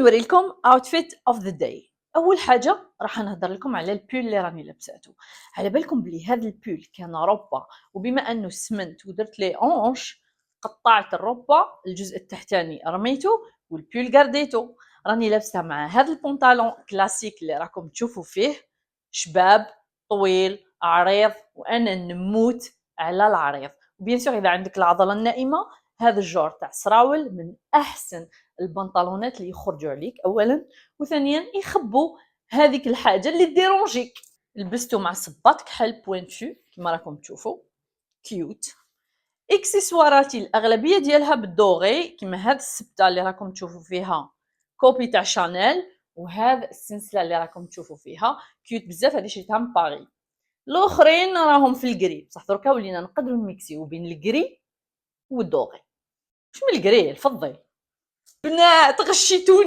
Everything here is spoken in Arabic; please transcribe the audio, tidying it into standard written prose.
نوري لكم outfit of the day. اول حاجه راح نهضر لكم على البول اللي راني لابساتو. على بالكم بلي هذا البول كان ربه، وبما انه سمنت ودرت لي اونش قطعت الربه الجزء التحتاني رميته والبول قرديته. راني لابسه مع هذا البنطلون كلاسيك اللي راكم تشوفوا فيه شباب طويل عريض، وانا نموت على العريض. وبيان سور اذا عندك العضله النائمه هذا الجور تاع سراول من احسن البنطلونات اللي يخرجوا عليك اولا، وثانيا يخبوا هذيك الحاجه اللي ديرونجيك. لبستو مع صباط كحل بوينتو كما راكم تشوفوا كيوت. اكسسواراتي الاغلبيه ديالها بالدوغي، كما هاد السبته اللي راكم تشوفوا فيها كوبي تاع شانيل، وهذا السلسله اللي راكم تشوفوا فيها كيوت بزاف، هذه شريتها من باري. الاخرين راهم في الكري، بصح دركا ولينا نقدروا نميكسيو بين الكري والدوغي. واش من الكري الفضي؟ بنات غشيتوني.